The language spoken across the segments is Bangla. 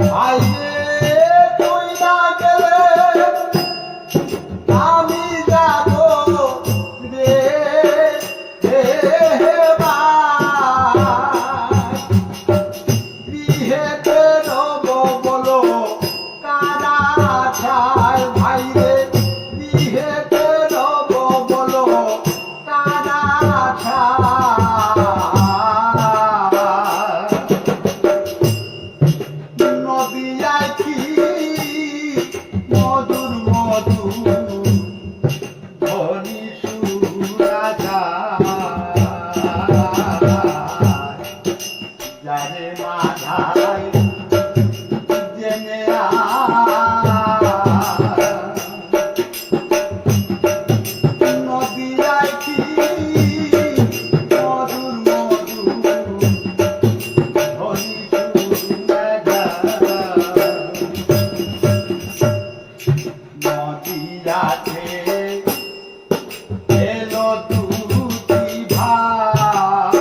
ভাই রে তুই না গেলে আমি যাব রে হে ভাই গৃহেতে রব বলো কারা ছায় ভাই রে গৃহেতে রব বলো কারা ছায় নদিয়ায় কি মধুর মধুর ধনী সুরা যারে মাথায় জেনে নদিয়ায় কি মধুর মধুর ধনী সুরা নদিয়াতে এলো দুটি ভাই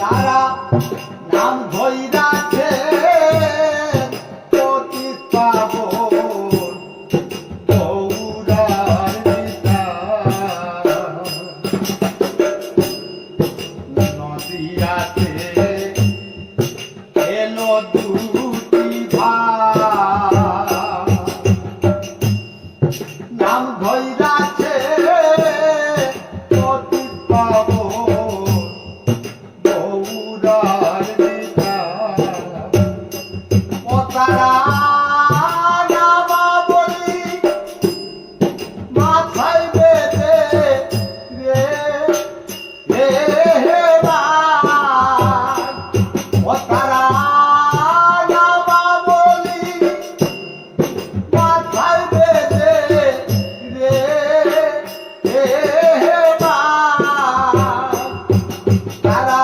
তারা নাম ধইরাছে পতিত পাবন গৌরার পিতা নদিয়াতে এলো দুটি ভাই নাম ধইরাছে পতিত পাবন গৌরার পিতা ও তারা নামা বলি মাথায় বেঁধে রে হে ভাই ও তারা নামা বলি মাথায় বেঁধে রে হে ভাই তারা